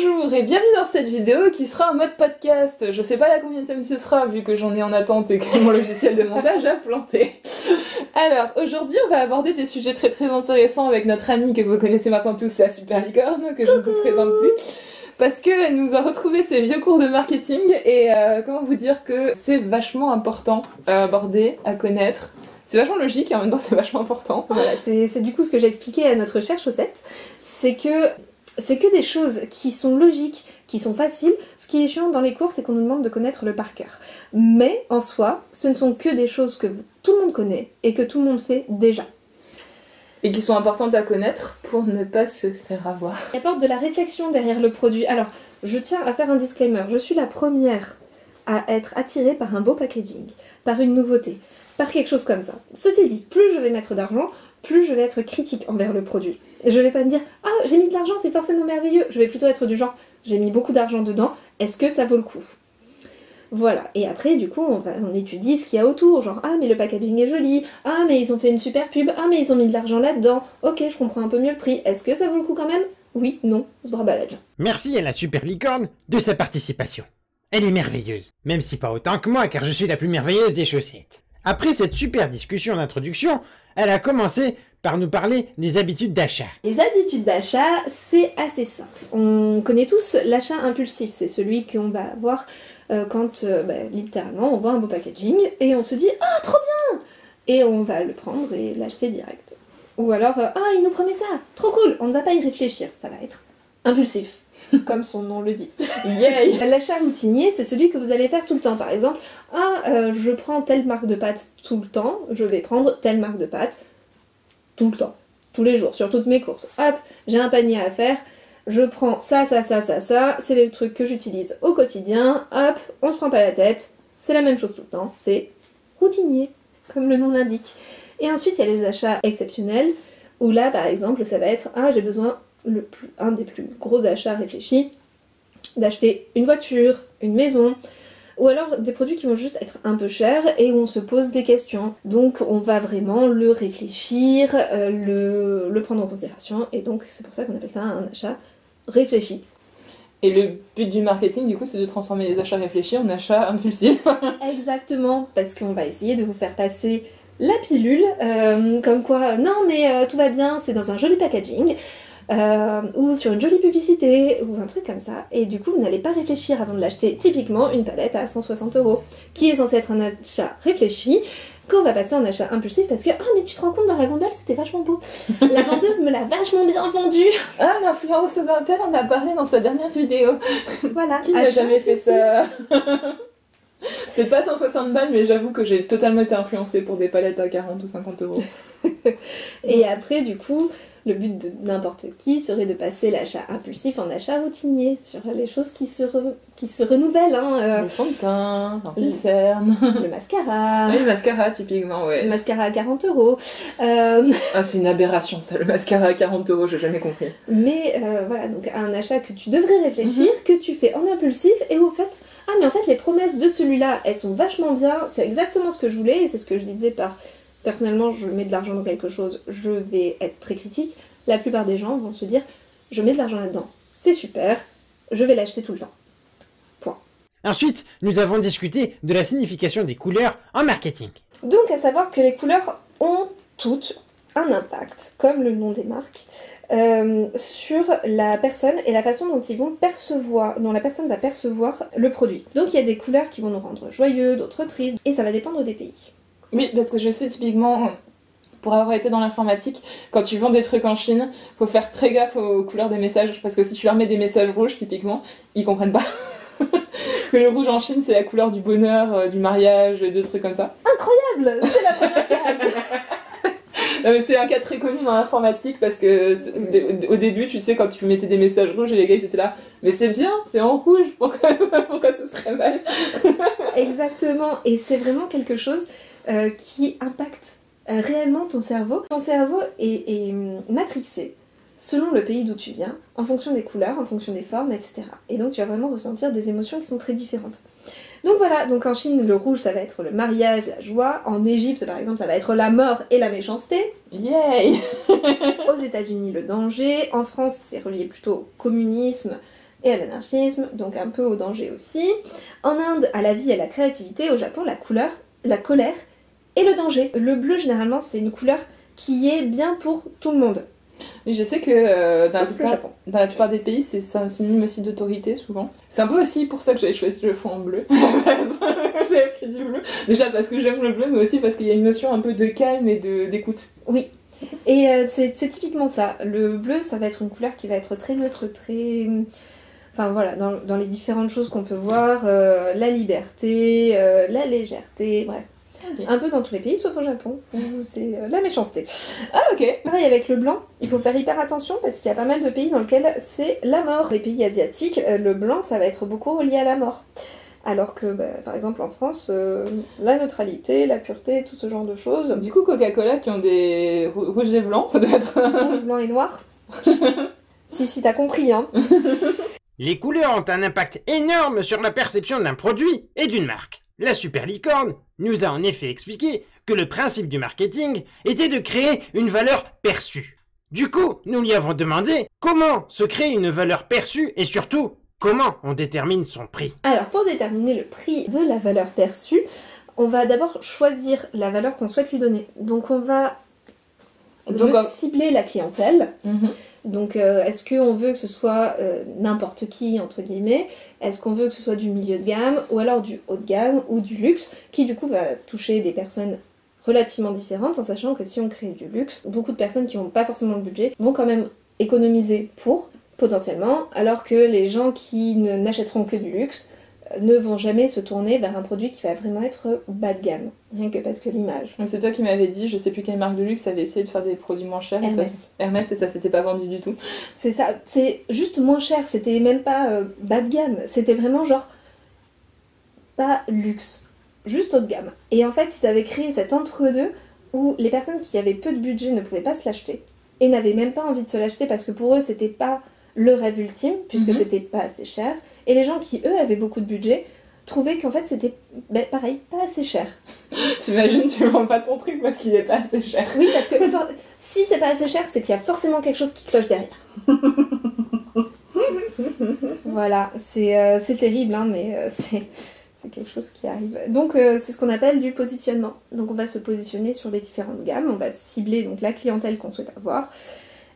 Bonjour et bienvenue dans cette vidéo qui sera en mode podcast. Je sais pas la combienième ce sera vu que j'en ai en attente et que mon logiciel de montage a planté. Alors aujourd'hui on va aborder des sujets très intéressants avec notre amie que vous connaissez maintenant tous, la Super Licorne, que je ne vous présente plus. Parce qu'elle nous a retrouvé ses vieux cours de marketing et comment vous dire que c'est vachement important à aborder, à connaître. C'est vachement logique et en même temps c'est vachement important. Voilà, c'est du coup ce que j'ai expliqué à notre chère Chaussette, c'est que des choses qui sont logiques, qui sont faciles. Ce qui est chiant dans les cours, c'est qu'on nous demande de connaître le par cœur. Mais en soi, ce ne sont que des choses que tout le monde connaît et que tout le monde fait déjà. Et qui sont importantes à connaître pour ne pas se faire avoir. Il apporte de la réflexion derrière le produit. Alors, je tiens à faire un disclaimer. Je suis la première à être attirée par un beau packaging, par une nouveauté, par quelque chose comme ça. Ceci dit, plus je vais mettre d'argent, plus je vais être critique envers le produit. Je vais pas me dire « Ah, j'ai mis de l'argent, c'est forcément merveilleux !» Je vais plutôt être du genre « J'ai mis beaucoup d'argent dedans, est-ce que ça vaut le coup ?» Voilà, et après du coup on étudie ce qu'il y a autour, genre « Ah mais le packaging est joli, ah mais ils ont fait une super pub, ah mais ils ont mis de l'argent là-dedans, ok je comprends un peu mieux le prix, est-ce que ça vaut le coup quand même ?» Oui, non, zbrabalaj. Merci à la Super Licorne de sa participation. Elle est merveilleuse, même si pas autant que moi car je suis la plus merveilleuse des chaussettes. Après cette super discussion d'introduction, elle a commencé par nous parler des habitudes d'achat. Les habitudes d'achat, c'est assez simple. On connaît tous l'achat impulsif, c'est celui qu'on va avoir quand, littéralement, on voit un beau packaging et on se dit « Ah, trop bien !» Et on va le prendre et l'acheter direct. Ou alors « Ah, il nous promet ça, trop cool !» On ne va pas y réfléchir, ça va être impulsif, comme son nom le dit. Yay. L'achat routinier, c'est celui que vous allez faire tout le temps. Par exemple, « Ah, je prends telle marque de pâtes tout le temps, je vais prendre telle marque de pâtes tout le temps, tous les jours, sur toutes mes courses. Hop, j'ai un panier à faire, je prends ça, c'est les trucs que j'utilise au quotidien, hop, on se prend pas la tête, c'est la même chose tout le temps, c'est routinier, comme le nom l'indique. Et ensuite, il y a les achats exceptionnels, où là, par exemple, ça va être, ah, j'ai besoin, un des plus gros achats réfléchis, d'acheter une voiture, une maison, ou alors des produits qui vont juste être un peu chers et où on se pose des questions. Donc on va vraiment le réfléchir, le prendre en considération, et donc c'est pour ça qu'on appelle ça un achat réfléchi. Et le but du marketing, du coup, c'est de transformer les achats réfléchis en achats impulsifs. Exactement, parce qu'on va essayer de vous faire passer la pilule, comme quoi, non mais tout va bien, c'est dans un joli packaging, ou sur une jolie publicité, ou un truc comme ça, et du coup vous n'allez pas réfléchir avant de l'acheter. Typiquement une palette à 160 €, qui est censé être un achat réfléchi, qu'on va passer en achat impulsif parce que « Ah mais tu te rends compte, dans la gondole c'était vachement beau, la vendeuse me l'a vachement bien vendu !» Ah, l'influenceuse Intel en a parlé dans sa dernière vidéo. Voilà. Qui n'a jamais fait ça? Peut-être pas 160 balles, mais j'avoue que j'ai totalement été influencée pour des palettes à 40 ou 50 €. Et après du coup, le but de n'importe qui serait de passer l'achat impulsif en achat routinier, sur les choses qui se renouvellent. Le fond de teint, l'anti-cerne. Le mascara. Oui, le mascara, typiquement, ouais. Le mascara à 40 €. Ah, c'est une aberration, ça, le mascara à 40 €, j'ai jamais compris. Mais voilà, donc un achat que tu devrais réfléchir, que tu fais en impulsif, et au fait, ah mais en fait les promesses de celui-là, elles sont vachement bien, c'est exactement ce que je voulais, et c'est ce que je disais par... Personnellement, je mets de l'argent dans quelque chose, je vais être très critique. La plupart des gens vont se dire « Je mets de l'argent là-dedans, c'est super, je vais l'acheter tout le temps. » Point. Ensuite, nous avons discuté de la signification des couleurs en marketing. Donc, à savoir que les couleurs ont toutes un impact, comme le nom des marques, sur la personne et la façon dont la personne va percevoir le produit. Donc, il y a des couleurs qui vont nous rendre joyeux, d'autres tristes, et ça va dépendre des pays. Oui, parce que je sais typiquement, pour avoir été dans l'informatique, quand tu vends des trucs en Chine, faut faire très gaffe aux couleurs des messages, parce que si tu leur mets des messages rouges, typiquement, ils comprennent pas. Parce que le rouge en Chine, c'est la couleur du bonheur, du mariage, des trucs comme ça. Incroyable! C'est la première case. C'est un cas très connu dans l'informatique, parce que au début, tu sais, quand tu mettais des messages rouges, et les gars, ils étaient là, mais c'est bien, c'est en rouge, pourquoi ce serait mal? Exactement, et c'est vraiment quelque chose qui impacte réellement ton cerveau. Ton cerveau est matrixé selon le pays d'où tu viens, en fonction des couleurs, en fonction des formes, etc. Et donc tu vas vraiment ressentir des émotions qui sont très différentes. Donc voilà, donc en Chine, le rouge, ça va être le mariage, la joie. En Égypte, par exemple, ça va être la mort et la méchanceté. Yay. Aux États-Unis, le danger. En France, c'est relié plutôt au communisme, et à l'anarchisme, donc un peu au danger aussi. En Inde, à la vie et à la créativité. Au Japon, la couleur, la colère et le danger. Le bleu, généralement, c'est une couleur qui est bien pour tout le monde. Mais je sais que Sauf le Japon. dans la plupart des pays, c'est un synonyme aussi d'autorité, souvent. C'est un peu aussi pour ça que j'avais choisi le fond en bleu. J'avais pris du bleu. Déjà parce que j'aime le bleu, mais aussi parce qu'il y a une notion un peu de calme et d'écoute. Oui. Et c'est typiquement ça. Le bleu, ça va être une couleur qui va être très neutre, très... Enfin voilà, dans les différentes choses qu'on peut voir, la liberté, la légèreté, bref. Okay. Un peu dans tous les pays, sauf au Japon, où c'est la méchanceté. Ah ok. Pareil avec le blanc, il faut faire hyper attention parce qu'il y a pas mal de pays dans lesquels c'est la mort. Les pays asiatiques, le blanc, ça va être beaucoup relié à la mort. Alors que, par exemple, en France, la neutralité, la pureté, tout ce genre de choses. Du coup, Coca-Cola qui ont des rouges et blancs, ça doit être... Rouge, blanc et noir. Si, t'as compris, hein. Les couleurs ont un impact énorme sur la perception d'un produit et d'une marque. La super licorne nous a en effet expliqué que le principe du marketing était de créer une valeur perçue. Du coup, nous lui avons demandé comment se crée une valeur perçue et surtout, comment on détermine son prix. Alors, pour déterminer le prix de la valeur perçue, on va d'abord choisir la valeur qu'on souhaite lui donner. Donc, on va cibler la clientèle. Donc, est-ce qu'on veut que ce soit n'importe qui, entre guillemets? Est-ce qu'on veut que ce soit du milieu de gamme, ou alors du haut de gamme, ou du luxe, qui du coup va toucher des personnes relativement différentes, en sachant que si on crée du luxe, beaucoup de personnes qui n'ont pas forcément le budget vont quand même économiser pour, potentiellement, alors que les gens qui n'achèteront que du luxe ne vont jamais se tourner vers un produit qui va vraiment être bas de gamme, rien que parce que l'image. C'est toi qui m'avais dit, je sais plus quelle marque de luxe avait essayé de faire des produits moins chers. Hermès. Hermès, et ça s'était pas vendu du tout. C'est ça, c'est juste moins cher, c'était même pas bas de gamme, c'était vraiment genre pas luxe, juste haut de gamme. Et en fait, ils avaient créé cet entre-deux où les personnes qui avaient peu de budget ne pouvaient pas se l'acheter et n'avaient même pas envie de se l'acheter parce que pour eux c'était pas le rêve ultime puisque c'était pas assez cher, et les gens qui eux avaient beaucoup de budget trouvaient qu'en fait c'était pareil, pas assez cher. T'imagines, tu vends pas ton truc parce qu'il est pas assez cher. Oui, parce que si c'est pas assez cher, c'est qu'il y a forcément quelque chose qui cloche derrière. Voilà, c'est terrible, hein, mais c'est quelque chose qui arrive. Donc c'est ce qu'on appelle du positionnement. Donc on va se positionner sur les différentes gammes, on va cibler donc la clientèle qu'on souhaite avoir,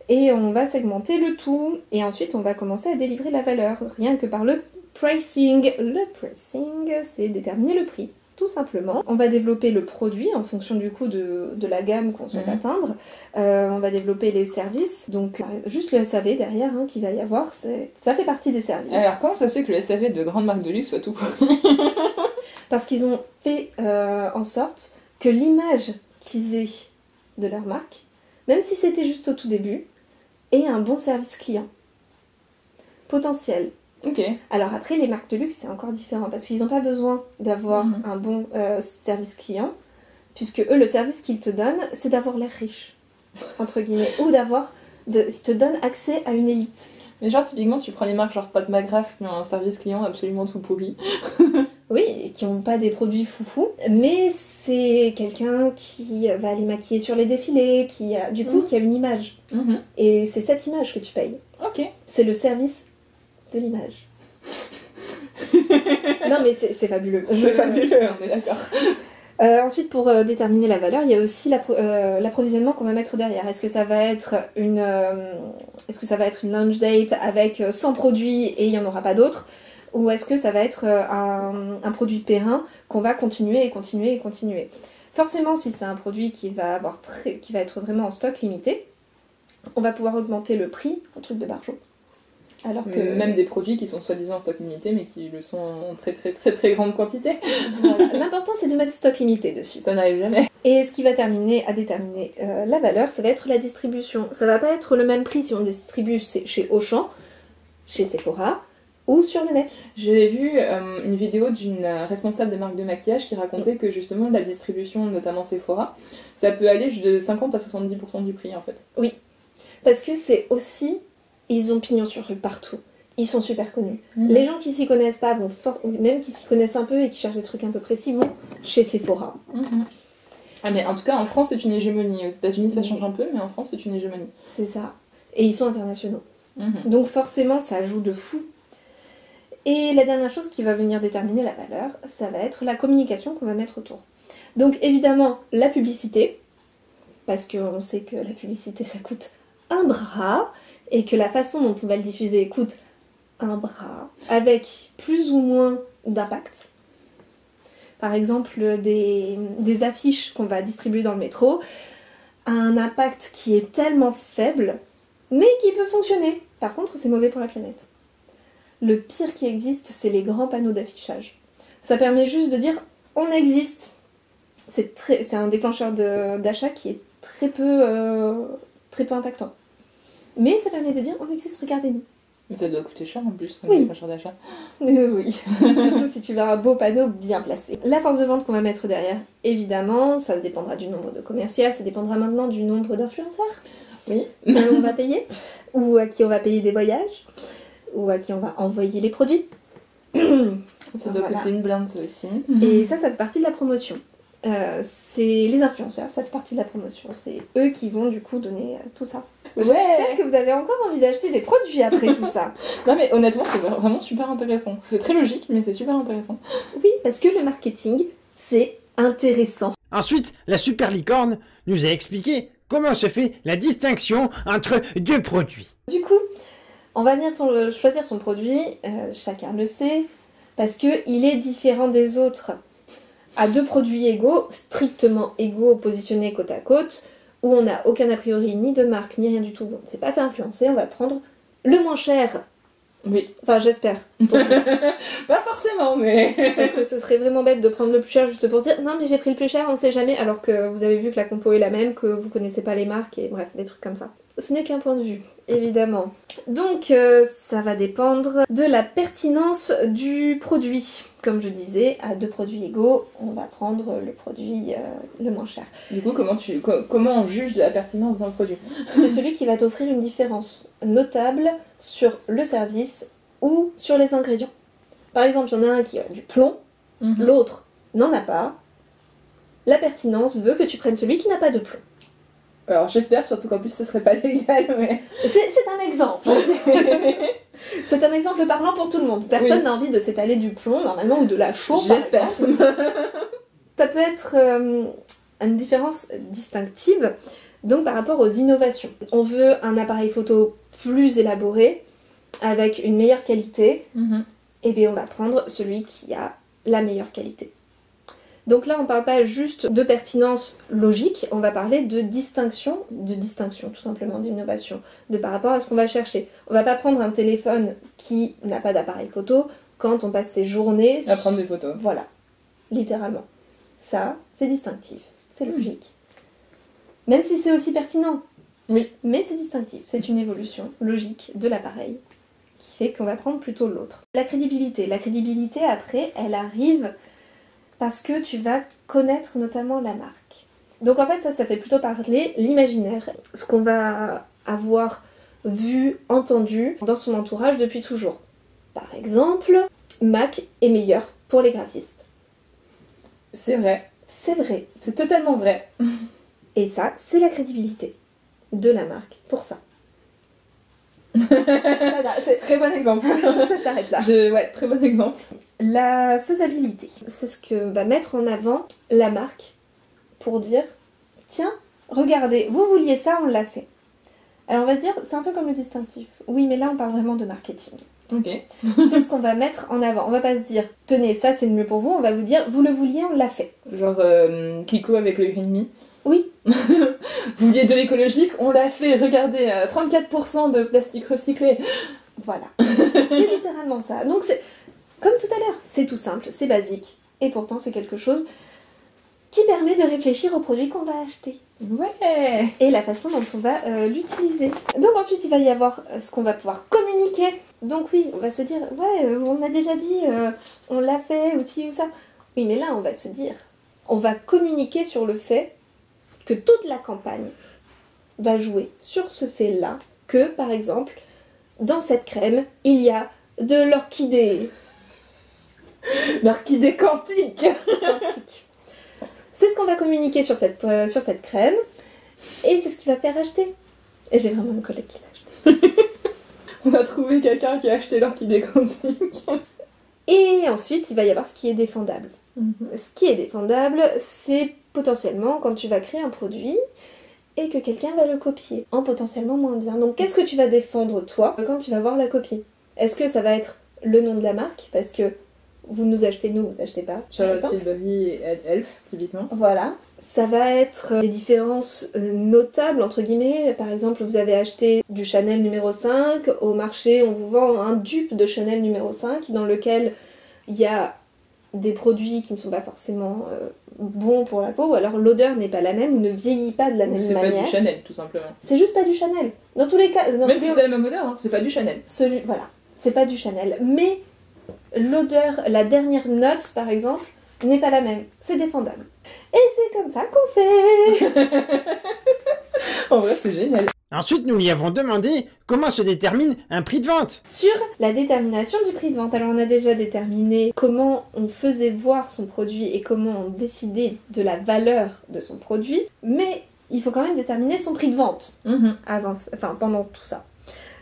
et on va segmenter le tout. Et ensuite on va commencer à délivrer la valeur, rien que par le pricing. Le pricing, c'est déterminer le prix, tout simplement. On va développer le produit en fonction du coup de la gamme qu'on souhaite atteindre. On va développer les services, donc juste le SAV derrière hein, qu'il va y avoir, ça fait partie des services. Alors comment ça se fait que le SAV de grandes marques de luxe soit tout pourri? Parce qu'ils ont fait en sorte que l'image qu'ils aient de leur marque, même si c'était juste au tout début, ait un bon service client potentiel. Ok. Alors après, les marques de luxe, c'est encore différent, parce qu'ils n'ont pas besoin d'avoir un bon service client, puisque eux, le service qu'ils te donnent, c'est d'avoir l'air riche, entre guillemets, ou ils te donnent accès à une élite. Mais genre, typiquement, tu prends les marques genre Pat McGrath qui ont un service client absolument tout pourri. Oui, et qui n'ont pas des produits foufou, mais c'est quelqu'un qui va aller maquiller sur les défilés, qui a une image. Et c'est cette image que tu payes. Ok. C'est le service de l'image. Non mais c'est fabuleux. C'est fabuleux, on est d'accord. Ensuite, pour déterminer la valeur, il y a aussi l'approvisionnement qu'on va mettre derrière. Est-ce que ça va être une lunch date avec 100 produits et il n'y en aura pas d'autres, ou est-ce que ça va être un produit périn qu'on va continuer et continuer et continuer? Forcément, si c'est un produit qui va être vraiment en stock limité, on va pouvoir augmenter le prix, un truc de barjot. Alors que... Même des produits qui sont soi-disant en stock limité mais qui le sont en très très très très grande quantité. Voilà. L'important c'est de mettre stock limité dessus. Ça n'arrive jamais. Et ce qui va déterminer la valeur, ça va être la distribution. Ça va pas être le même prix si on distribue chez Auchan, chez Sephora ou sur le net. J'ai vu une vidéo d'une responsable des marques de maquillage qui racontait que justement la distribution, notamment Sephora, ça peut aller de 50 à 70% du prix en fait. Oui, parce que c'est aussi... Ils ont pignon sur rue partout. Ils sont super connus. Les gens qui s'y connaissent pas vont même qui s'y connaissent un peu et qui cherchent des trucs un peu précis vont chez Sephora. Ah mais en tout cas en France c'est une hégémonie. Aux États-Unis ça change un peu, mais en France c'est une hégémonie. C'est ça. Et ils sont internationaux. Donc forcément ça joue de fou. Et la dernière chose qui va venir déterminer la valeur, ça va être la communication qu'on va mettre autour. Donc évidemment, la publicité, parce qu'on sait que la publicité ça coûte un bras, et que la façon dont on va le diffuser coûte un bras, avec plus ou moins d'impact. Par exemple, des affiches qu'on va distribuer dans le métro, un impact qui est tellement faible, mais qui peut fonctionner. Par contre, c'est mauvais pour la planète. Le pire qui existe, c'est les grands panneaux d'affichage. Ça permet juste de dire « on existe ». C'est un déclencheur d'achat qui est très peu impactant. Mais ça permet de dire « on existe, regardez-nous ». Ça doit coûter cher en plus, oui. Déclencheur d'achat. Oui, surtout si tu veux un beau panneau bien placé. La force de vente qu'on va mettre derrière, évidemment, ça dépendra du nombre de commerciaux, ça dépendra maintenant du nombre d'influenceurs. Oui. On va payer, ou à qui on va payer des voyages, ou à qui on va envoyer les produits. Ça doit coûter une blinde, ça aussi. Et ça fait partie de la promotion. C'est les influenceurs, ça fait partie de la promotion. C'est eux qui vont du coup donner tout ça. Ouais. J'espère que vous avez encore envie d'acheter des produits après tout ça. Non mais honnêtement, c'est vraiment super intéressant. C'est très logique, mais c'est super intéressant. Oui, parce que le marketing, c'est intéressant. Ensuite, la super licorne nous a expliqué comment se fait la distinction entre deux produits. Du coup, on va venir choisir son produit, chacun le sait, parce qu'il est différent des autres. À deux produits égaux, strictement égaux, positionnés côte à côte, où on n'a aucun a priori, ni de marque, ni rien du tout. On ne s'est pas fait influencer, on va prendre le moins cher. Oui. Enfin, j'espère. Pas forcément, mais... Parce que ce serait vraiment bête de prendre le plus cher juste pour se dire « Non, mais j'ai pris le plus cher, on sait jamais », alors que vous avez vu que la compo est la même, que vous connaissez pas les marques, et bref, des trucs comme ça. Ce n'est qu'un point de vue, évidemment. Donc, ça va dépendre de la pertinence du produit. Comme je disais, à deux produits égaux, on va prendre le produit le moins cher. Du coup, comment on juge de la pertinence d'un produit? C'est celui qui va t'offrir une différence notable sur le service ou sur les ingrédients. Par exemple, il y en a un qui a du plomb, l'autre n'en a pas. La pertinence veut que tu prennes celui qui n'a pas de plomb. Alors j'espère, surtout qu'en plus ce serait pas légal, mais... C'est un exemple. C'est un exemple parlant pour tout le monde. Personne n'a envie de s'étaler du plomb, normalement, ou de la chaux, j'espère. Ça peut être une différence distinctive, donc par rapport aux innovations. On veut un appareil photo plus élaboré, avec une meilleure qualité, et bien on va prendre celui qui a la meilleure qualité. Donc là, on ne parle pas juste de pertinence logique, on va parler de distinction tout simplement, d'innovation, de par rapport à ce qu'on va chercher. On va pas prendre un téléphone qui n'a pas d'appareil photo quand on passe ses journées... à prendre des photos. Voilà, littéralement. Ça, c'est distinctif, c'est logique. Même si c'est aussi pertinent. Oui. Mais c'est distinctif, c'est une évolution logique de l'appareil qui fait qu'on va prendre plutôt l'autre. La crédibilité après, elle arrive... parce que tu vas connaître notamment la marque. Donc en fait, ça fait plutôt parler l'imaginaire, ce qu'on va avoir vu, entendu dans son entourage depuis toujours. Par exemple, Mac est meilleur pour les graphistes. C'est vrai. C'est vrai. C'est totalement vrai. Et ça, c'est la crédibilité de la marque pour ça. Voilà, c'est très bon exemple. Ça s'arrête là. Ouais, très bon exemple. La faisabilité, c'est ce que va mettre en avant la marque pour dire tiens, regardez, vous vouliez ça, on l'a fait. Alors on va se dire, c'est un peu comme le distinctif. Oui, mais là on parle vraiment de marketing. Ok. C'est ce qu'on va mettre en avant. On va pas se dire tenez, ça c'est le mieux pour vous, on va vous dire vous le vouliez, on l'a fait. Genre Kiko avec le Green Me. Oui. Vous vouliez de l'écologique, on l'a fait, regardez, 34% de plastique recyclé. Voilà. C'est littéralement ça. Donc c'est comme tout à l'heure, c'est tout simple, c'est basique. Et pourtant c'est quelque chose qui permet de réfléchir au produit qu'on va acheter. Ouais. Et la façon dont on va l'utiliser. Donc ensuite il va y avoir ce qu'on va pouvoir communiquer. Donc oui, on va se dire, ouais, on a déjà dit, on l'a fait, ou ci ou ça. Oui, mais là on va se dire, on va communiquer sur le fait que toute la campagne va jouer sur ce fait-là, que par exemple, dans cette crème, il y a de l'orchidée. L'orchidée quantique. C'est ce qu'on va communiquer sur cette crème, et c'est ce qui va faire acheter. Et j'ai vraiment une collègue qui l'a acheté. On a trouvé quelqu'un qui a acheté l'orchidée quantique. Et ensuite, il va y avoir ce qui est défendable. Ce qui est défendable, c'est potentiellement quand tu vas créer un produit et que quelqu'un va le copier en potentiellement moins bien. Donc qu'est-ce que tu vas défendre toi quand tu vas voir la copie? Est-ce que ça va être le nom de la marque parce que vous nous achetez, nous vous achetez pas? Charlotte Tilbury et Elf, typiquement. Voilà. Ça va être des différences notables, entre guillemets. Par exemple, vous avez acheté du Chanel numéro 5, au marché on vous vend un dupe de Chanel numéro 5 dans lequel il y a des produits qui ne sont pas forcément bons pour la peau, ou alors l'odeur n'est pas la même, ou ne vieillit pas de la même C'est manière. pas du Chanel, tout simplement. C'est juste pas du Chanel. Dans tous les cas... Même si c'est la même odeur, hein, c'est pas du Chanel. Voilà, c'est pas du Chanel. Mais l'odeur, la dernière note, par exemple, n'est pas la même. C'est défendable. Et c'est comme ça qu'on fait. En vrai, c'est génial. Ensuite, nous lui avons demandé comment se détermine un prix de vente. Sur la détermination du prix de vente, alors on a déjà déterminé comment on faisait voir son produit et comment on décidait de la valeur de son produit, mais il faut quand même déterminer son prix de vente pendant tout ça.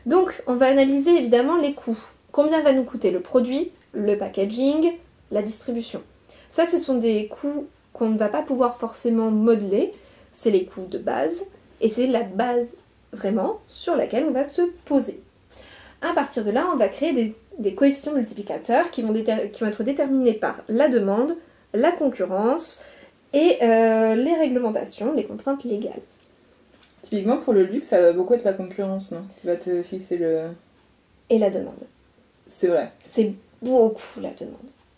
Donc on va analyser évidemment les coûts. Combien va nous coûter le produit, le packaging, la distribution. Ça, ce sont des coûts qu'on ne va pas pouvoir forcément modeler, c'est les coûts de base, et c'est la base vraiment sur laquelle on va se poser. À partir de là, on va créer des coefficients multiplicateurs qui vont être déterminés par la demande, la concurrence et les réglementations, les contraintes légales. Typiquement pour le luxe, ça va beaucoup être la concurrence, non? Qui va te fixer le... Et la demande. C'est vrai. C'est beaucoup la demande.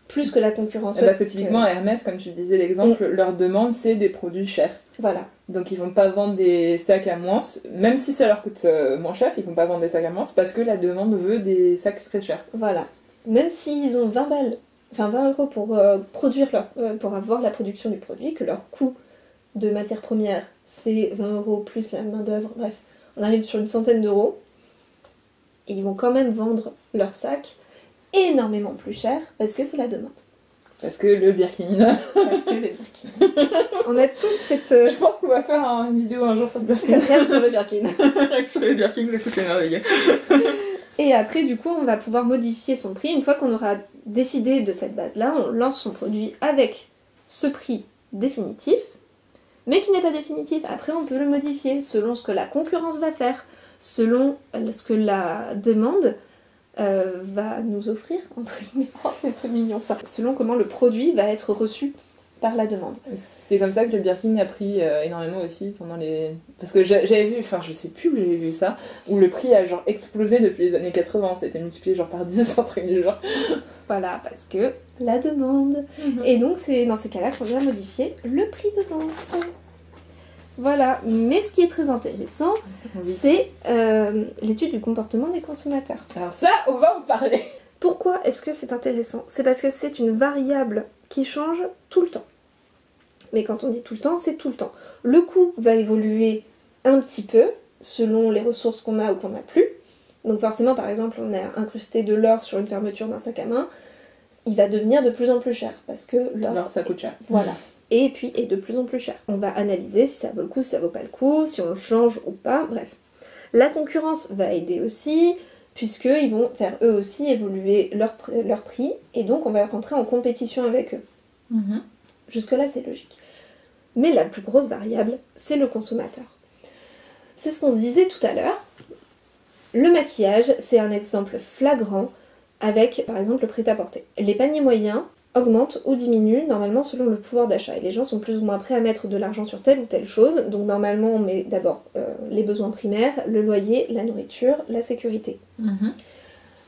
Plus que la concurrence. Parce que typiquement Hermès, comme tu disais l'exemple, leur demande c'est des produits chers. Voilà. Donc ils vont pas vendre des sacs à moins, même si ça leur coûte moins cher, ils vont pas vendre des sacs à moins parce que la demande veut des sacs très chers. Voilà. Même s'ils ont 20 balles, enfin 20 euros pour pour avoir la production du produit, que leur coût de matière première c'est 20 euros plus la main d'œuvre, bref, on arrive sur une centaine d'euros, et ils vont quand même vendre leur sac énormément plus cher parce que c'est la demande. Parce que le Birkin. Parce que le Birkin. On a tous cette... Je pense qu'on va faire une vidéo un jour sur le Birkin. Rien sur le Birkin. Sur le Birkin, ça fout les merveilles. Et après, du coup, on va pouvoir modifier son prix. Une fois qu'on aura décidé de cette base-là, on lance son produit avec ce prix définitif, mais qui n'est pas définitif. Après, on peut le modifier selon ce que la concurrence va faire, selon ce que la demande va nous offrir, entre guillemets. Oh, c'est mignon ça. Selon comment le produit va être reçu par la demande. C'est comme ça que le Birkin a pris énormément aussi pendant les... Parce que j'avais vu, enfin je sais plus où j'avais vu ça, où le prix a genre explosé depuis les années 80, ça a été multiplié genre par 10, un truc du genre. Voilà, parce que la demande. Et donc c'est dans ces cas-là qu'on vient modifier le prix de vente. Voilà, mais ce qui est très intéressant, c'est l'étude du comportement des consommateurs. Alors ça, on va en parler. Pourquoi est-ce que c'est intéressant? C'est parce que c'est une variable qui change tout le temps. Mais quand on dit tout le temps, c'est tout le temps. Le coût va évoluer un petit peu selon les ressources qu'on a ou qu'on n'a plus. Donc forcément, par exemple, on a incrusté de l'or sur une fermeture d'un sac à main, il va devenir de plus en plus cher parce que l'or ça coûte cher. Voilà. Et puis est de plus en plus cher. On va analyser si ça vaut le coup, si ça vaut pas le coup, si on le change ou pas, bref. La concurrence va aider aussi, puisqu'ils vont faire eux aussi évoluer leur prix, et donc on va rentrer en compétition avec eux. Jusque-là, c'est logique. Mais la plus grosse variable, c'est le consommateur. C'est ce qu'on se disait tout à l'heure. Le maquillage, c'est un exemple flagrant avec, par exemple, le prêt-à-porter. Les paniers moyens augmentent ou diminuent normalement selon le pouvoir d'achat. Et les gens sont plus ou moins prêts à mettre de l'argent sur telle ou telle chose. Donc normalement, on met d'abord les besoins primaires, le loyer, la nourriture, la sécurité.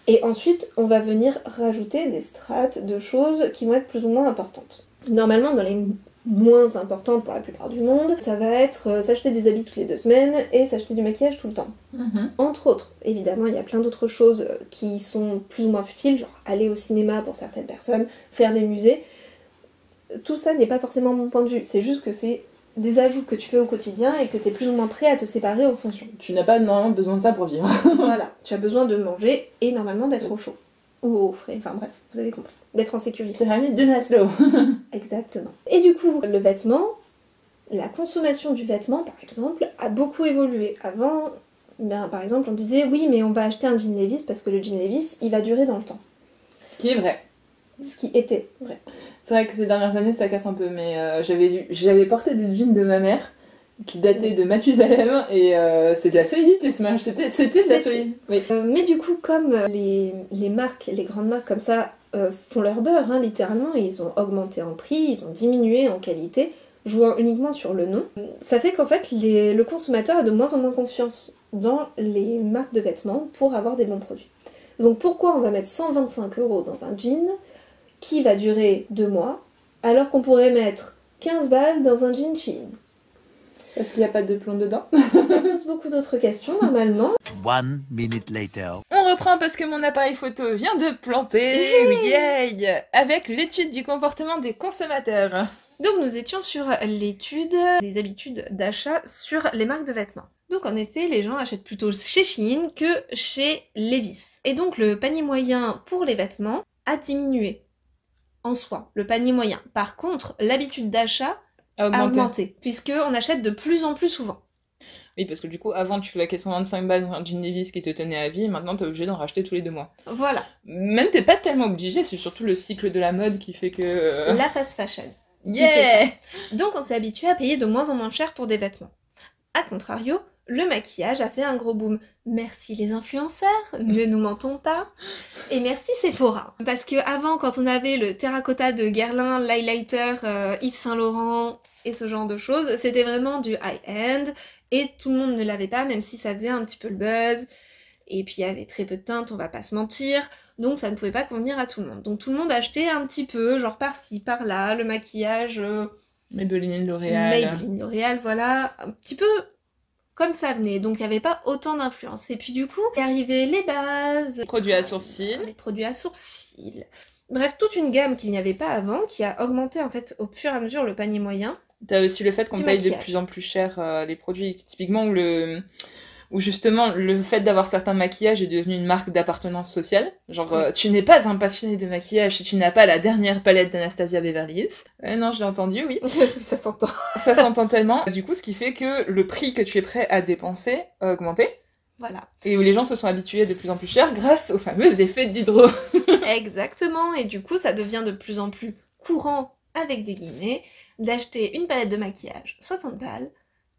Et ensuite, on va venir rajouter des strates de choses qui vont être plus ou moins importantes. Normalement, dans les moins importantes pour la plupart du monde, ça va être s'acheter des habits toutes les 2 semaines et s'acheter du maquillage tout le temps. Entre autres. Évidemment, il y a plein d'autres choses qui sont plus ou moins futiles, genre aller au cinéma pour certaines personnes, faire des musées. Tout ça n'est pas forcément mon point de vue, c'est juste que c'est des ajouts que tu fais au quotidien et que tu es plus ou moins prêt à te séparer en fonction. Tu n'as pas normalement besoin de ça pour vivre. Voilà, tu as besoin de manger et normalement d'être au chaud. Ou au frais, enfin bref, vous avez compris. D'être en sécurité. Pyramide de Maslow. Exactement. Et du coup, le vêtement, la consommation du vêtement par exemple, a beaucoup évolué. Avant, par exemple, on disait oui mais on va acheter un jean Levi's parce que le jean Levi's, il va durer dans le temps. Ce qui est vrai. ce qui était vrai. C'est vrai que ces dernières années, ça casse un peu, mais j'avais porté des jeans de ma mère qui dataient de Mathusalem, et c'est de la solidité, Smash. C'était de la solidité. Oui. Mais du coup, comme les marques, les grandes marques comme ça, font leur beurre, hein, littéralement, ils ont augmenté en prix, ils ont diminué en qualité, jouant uniquement sur le nom, ça fait qu'en fait, le consommateur a de moins en moins confiance dans les marques de vêtements pour avoir des bons produits. Donc pourquoi on va mettre 125 € dans un jean qui va durer 2 mois, alors qu'on pourrait mettre 15 balles dans un jean Shein? Parce qu'il n'y a pas de plomb dedans. Ça pose beaucoup d'autres questions, normalement. 1 minute later. On reprend parce que mon appareil photo vient de planter, yay, avec l'étude du comportement des consommateurs. Donc nous étions sur l'étude des habitudes d'achat sur les marques de vêtements. Donc en effet, les gens achètent plutôt chez Shein que chez Levi's. Et donc le panier moyen pour les vêtements a diminué en soi, le panier moyen. Par contre, l'habitude d'achat a augmenté, puisqu'on achète de plus en plus souvent. Oui, parce que du coup, avant, tu claquais 125 balles dans un jean Levi's qui te tenait à vie, et maintenant, t'es obligé d'en racheter tous les 2 mois. Voilà. Même t'es pas tellement obligé, c'est surtout le cycle de la mode qui fait que... La fast fashion. Yeah. Donc on s'est habitué à payer de moins en moins cher pour des vêtements. A contrario, le maquillage a fait un gros boom. Merci les influenceurs, ne nous mentons pas. Et merci Sephora. Parce que avant, quand on avait le terracotta de Guerlain, l'highlighter Yves Saint Laurent et ce genre de choses, c'était vraiment du high-end et tout le monde ne l'avait pas, même si ça faisait un petit peu le buzz. Et puis il y avait très peu de teintes, on va pas se mentir, donc ça ne pouvait pas convenir à tout le monde. Donc tout le monde achetait un petit peu, genre par-ci, par-là, le maquillage... Maybelline, L'Oréal, voilà, un petit peu comme ça venait, donc il n'y avait pas autant d'influence. Et puis du coup, il arrivait les bases... Les produits à sourcils. Les produits à sourcils. Bref, toute une gamme qu'il n'y avait pas avant, qui a augmenté en fait au fur et à mesure le panier moyen. T'as aussi le fait qu'on paye de plus en plus cher les produits, typiquement où justement le fait d'avoir certains maquillages est devenu une marque d'appartenance sociale. Genre, tu n'es pas un passionné de maquillage si tu n'as pas la dernière palette d'Anastasia Beverly Hills. Non, je l'ai entendu, oui. Ça s'entend. Ça s'entend tellement. Du coup, ce qui fait que le prix que tu es prêt à dépenser a augmenté. Voilà. Et où les gens se sont habitués de plus en plus cher grâce aux fameux effets d'hydro. Exactement, et du coup, ça devient de plus en plus courant, avec des guillemets, d'acheter une palette de maquillage 60 balles,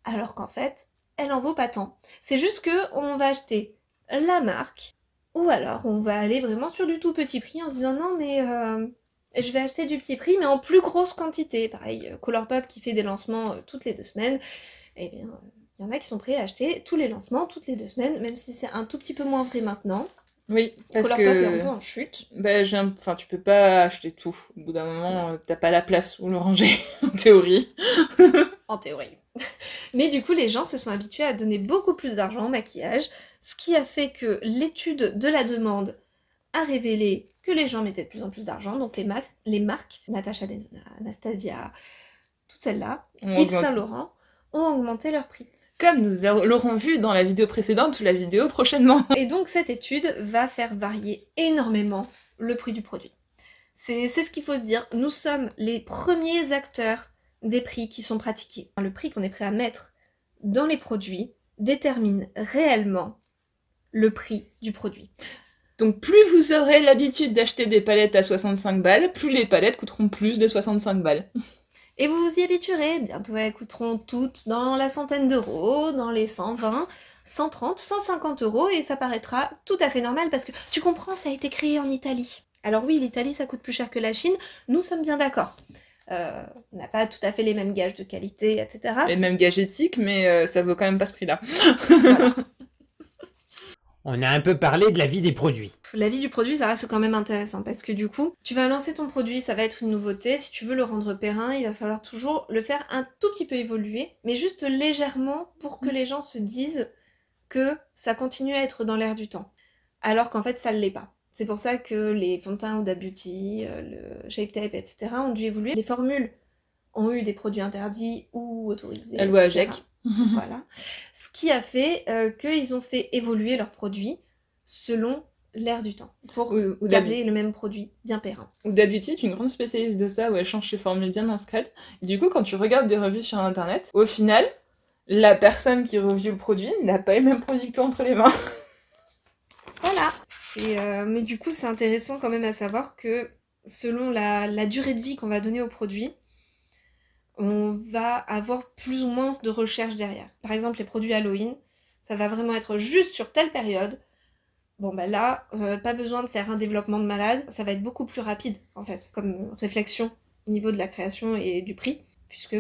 alors qu'en fait, elle en vaut pas tant. C'est juste que on va acheter la marque, ou alors on va aller vraiment sur du tout petit prix en se disant non mais je vais acheter du petit prix mais en plus grosse quantité. Pareil, Colourpop qui fait des lancements toutes les 2 semaines, eh bien il y en a qui sont prêts à acheter tous les lancements toutes les 2 semaines, même si c'est un tout petit peu moins vrai maintenant. Oui, parce Colourpop que... est un peu en chute. Bah, tu peux pas acheter tout. Au bout d'un moment, t'as pas la place où le ranger, en théorie. En théorie. Mais du coup, les gens se sont habitués à donner beaucoup plus d'argent au maquillage, ce qui a fait que l'étude de la demande a révélé que les gens mettaient de plus en plus d'argent. Donc les marques, Natasha Denona, Anastasia, toutes celles-là, Yves Saint Laurent, ont augmenté leur prix. Comme nous l'aurons vu dans la vidéo précédente ou la vidéo prochainement. Et donc cette étude va faire varier énormément le prix du produit. C'est ce qu'il faut se dire. Nous sommes les premiers acteurs des prix qui sont pratiqués. Le prix qu'on est prêt à mettre dans les produits détermine réellement le prix du produit. Donc plus vous aurez l'habitude d'acheter des palettes à 65 balles, plus les palettes coûteront plus de 65 balles. Et vous vous y habituerez, bientôt elles coûteront toutes dans la centaine d'euros, dans les 120, 130, 150 € et ça paraîtra tout à fait normal parce que tu comprends, ça a été créé en Italie. Alors oui, l'Italie ça coûte plus cher que la Chine, nous sommes bien d'accord. On n'a pas tout à fait les mêmes gages de qualité, etc. Les mêmes gages éthiques, mais ça vaut quand même pas ce prix-là. Voilà. On a un peu parlé de la vie des produits. La vie du produit, ça reste quand même intéressant parce que du coup, tu vas lancer ton produit, ça va être une nouveauté. Si tu veux le rendre périn, il va falloir toujours le faire un tout petit peu évoluer, mais juste légèrement pour que les gens se disent que ça continue à être dans l'air du temps. Alors qu'en fait, ça ne l'est pas. C'est pour ça que les fonds de teint Huda Beauty, le Shape Tape, etc. ont dû évoluer. Les formules ont eu des produits interdits ou autorisés. La loi AGEC. Voilà. Ce qui a fait qu'ils ont fait évoluer leurs produits selon l'air du temps, pour garder le même produit bien périn. Huda Beauty est une grande spécialiste de ça, où elle change ses formules bien discrètes. Et du coup, quand tu regardes des revues sur internet, au final, la personne qui review le produit n'a pas eu le même produit que toi entre les mains. Voilà. Mais du coup, c'est intéressant quand même à savoir que selon la durée de vie qu'on va donner au produit, on va avoir plus ou moins de recherche derrière. Par exemple, les produits Halloween, ça va vraiment être juste sur telle période. Bon bah là, pas besoin de faire un développement de malade, ça va être beaucoup plus rapide en fait, comme réflexion au niveau de la création et du prix, puisque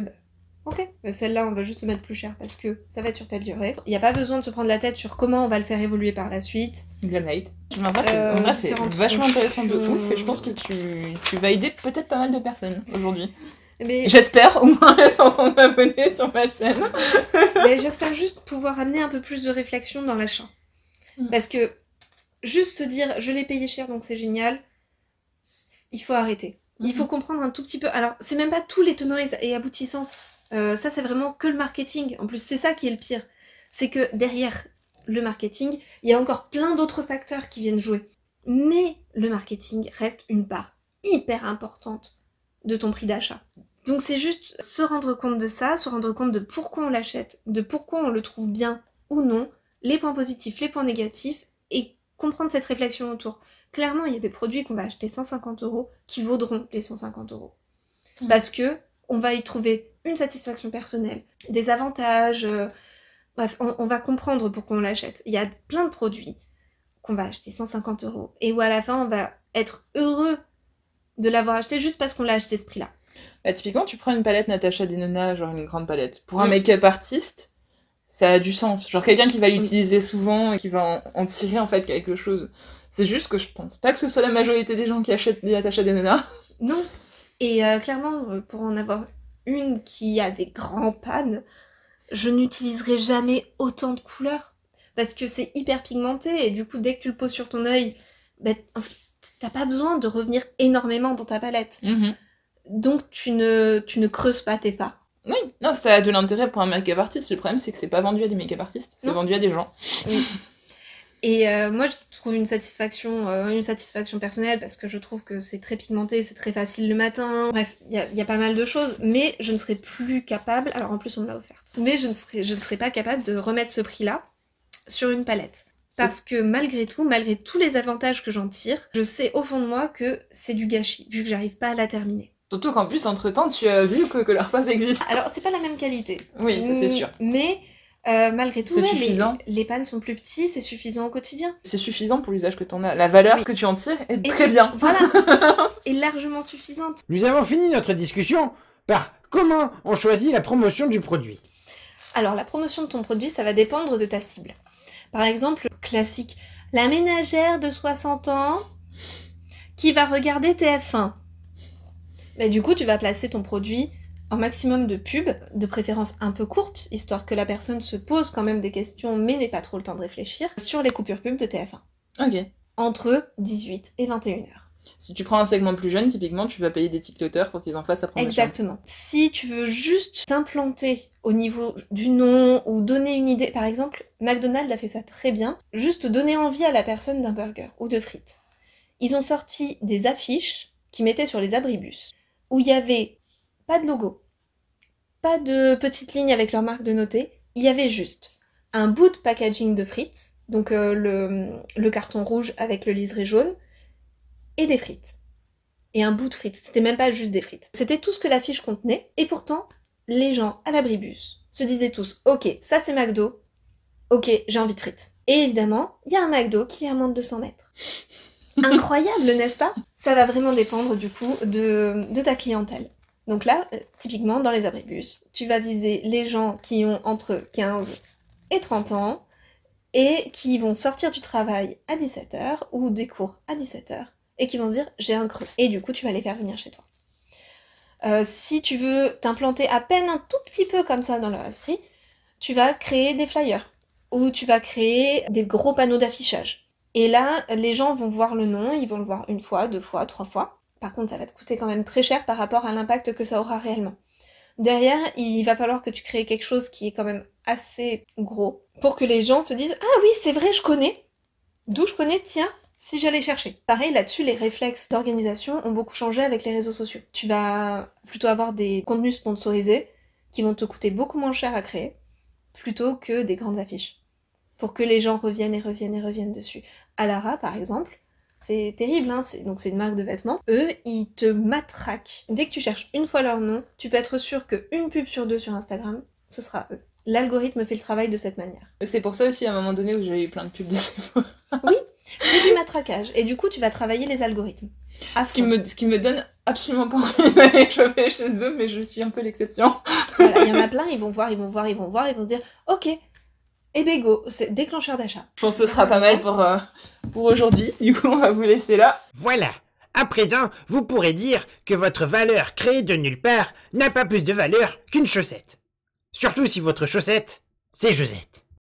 ok, celle-là on va juste le mettre plus cher parce que ça va être sur telle durée. Il n'y a pas besoin de se prendre la tête sur comment on va le faire évoluer par la suite. Glamlight. En vrai, c'est vachement intéressant de ouf et je pense que tu vas aider peut-être pas mal de personnes aujourd'hui. Mais... J'espère au moins les 500 abonnés sur ma chaîne. Mais j'espère juste pouvoir amener un peu plus de réflexion dans l'achat. Parce que juste se dire je l'ai payé cher donc c'est génial, il faut arrêter. Il faut comprendre un tout petit peu. Alors c'est même pas tous les tenants et aboutissants. Ça c'est vraiment que le marketing. En plus c'est ça qui est le pire. C'est que derrière le marketing, il y a encore plein d'autres facteurs qui viennent jouer. Mais le marketing reste une part hyper importante de ton prix d'achat. Donc c'est juste se rendre compte de ça, se rendre compte de pourquoi on l'achète, de pourquoi on le trouve bien ou non, les points positifs, les points négatifs, et comprendre cette réflexion autour. Clairement, il y a des produits qu'on va acheter 150 € qui vaudront les 150 €. Parce que on va y trouver une satisfaction personnelle, des avantages, bref, on va comprendre pourquoi on l'achète. Il y a plein de produits qu'on va acheter 150 € et où à la fin on va être heureux de l'avoir acheté juste parce qu'on l'a acheté ce prix-là. Bah, typiquement, tu prends une palette Natasha Denona, genre une grande palette. Pour un make-up artiste, ça a du sens. Genre quelqu'un qui va l'utiliser souvent et qui va en tirer en fait quelque chose. C'est juste que je pense pas que ce soit la majorité des gens qui achètent des Natasha Denona. Non. Et clairement, pour en avoir une qui a des grands pannes, je n'utiliserai jamais autant de couleurs. Parce que c'est hyper pigmenté et du coup, dès que tu le poses sur ton œil, bah, en fait, t'as pas besoin de revenir énormément dans ta palette. Donc tu ne creuses pas tes parts. Oui, non, ça a de l'intérêt pour un make-up artiste. Le problème, c'est que c'est pas vendu à des make-up artistes, c'est vendu à des gens. Oui. Et moi, je trouve une satisfaction personnelle parce que je trouve que c'est très pigmenté, c'est très facile le matin. Bref, il y a pas mal de choses, mais je ne serais plus capable. Alors en plus, on me l'a offerte. Mais je ne serais pas capable de remettre ce prix-là sur une palette. Parce que malgré tous les avantages que j'en tire, je sais au fond de moi que c'est du gâchis, vu que j'arrive pas à la terminer. Surtout qu'en plus, entre-temps, tu as vu que Colourpop existe. Alors, c'est pas la même qualité. Oui, ça c'est sûr. Mais malgré tout, suffisant. Les pannes sont plus petits, c'est suffisant au quotidien. C'est suffisant pour l'usage que t'en as. La valeur que tu en tires est très bien. Voilà, est largement suffisante. Nous avons fini notre discussion par comment on choisit la promotion du produit. Alors, la promotion de ton produit, ça va dépendre de ta cible. Par exemple, classique, la ménagère de 60 ans qui va regarder TF1. Bah, du coup, tu vas placer ton produit en maximum de pubs, de préférence un peu courtes, histoire que la personne se pose quand même des questions, mais n'ait pas trop le temps de réfléchir, sur les coupures pubs de TF1. Ok. Entre 18 et 21h. Si tu prends un segment plus jeune, typiquement, tu vas payer des TikTokers pour qu'ils en fassent la promotion. Exactement. Si tu veux juste t'implanter au niveau du nom ou donner une idée, par exemple, McDonald's a fait ça très bien, juste donner envie à la personne d'un burger ou de frites. Ils ont sorti des affiches qu'ils mettaient sur les abribus, où il y avait pas de logo, pas de petites lignes avec leur marque de noter, il y avait juste un bout de packaging de frites, donc le carton rouge avec le liseré jaune, et des frites. Et un bout de frites, c'était même pas juste des frites. C'était tout ce que l'affiche contenait, et pourtant, les gens à l'abribus se disaient tous « Ok, ça c'est McDo, ok, j'ai envie de frites ». Et évidemment, il y a un McDo qui est à moins de 200 mètres. Incroyable, n'est-ce pas? Ça va vraiment dépendre du coup de ta clientèle. Donc là, typiquement, dans les abribus, tu vas viser les gens qui ont entre 15 et 30 ans et qui vont sortir du travail à 17h ou des cours à 17h et qui vont se dire « j'ai un creux ». Et du coup, tu vas les faire venir chez toi. Si tu veux t'implanter à peine un tout petit peu comme ça dans leur esprit, tu vas créer des flyers ou tu vas créer des gros panneaux d'affichage. Et là, les gens vont voir le nom, ils vont le voir une fois, 2 fois, 3 fois. Par contre, ça va te coûter quand même très cher par rapport à l'impact que ça aura réellement. Derrière, il va falloir que tu crées quelque chose qui est quand même assez gros pour que les gens se disent « Ah oui, c'est vrai, je connais. D'où je connais, tiens, si j'allais chercher. » Pareil, là-dessus, les réflexes d'organisation ont beaucoup changé avec les réseaux sociaux. Tu vas plutôt avoir des contenus sponsorisés qui vont te coûter beaucoup moins cher à créer plutôt que des grandes affiches. Pour que les gens reviennent et reviennent et reviennent dessus. À Lara, par exemple, C'est terrible, hein, donc c'est une marque de vêtements. Eux, ils te matraquent. Dès que tu cherches une fois leur nom, tu peux être sûr qu'une pub sur 2 sur Instagram, ce sera eux. L'algorithme fait le travail de cette manière. C'est pour ça aussi à un moment donné où j'avais eu plein de pubs de Sephora. Oui, c'est du matraquage. Et du coup, tu vas travailler les algorithmes. Ce qui me donne absolument pas envie d'aller choper chez eux, mais je suis un peu l'exception. Voilà, il y en a plein, ils vont voir, ils vont se dire « Ok, et ben go, c'est déclencheur d'achat. » Je pense que ce sera pas mal pour aujourd'hui. Du coup, on va vous laisser là. Voilà. À présent, vous pourrez dire que votre valeur créée de nulle part n'a pas plus de valeur qu'une chaussette. Surtout si votre chaussette, c'est Josette.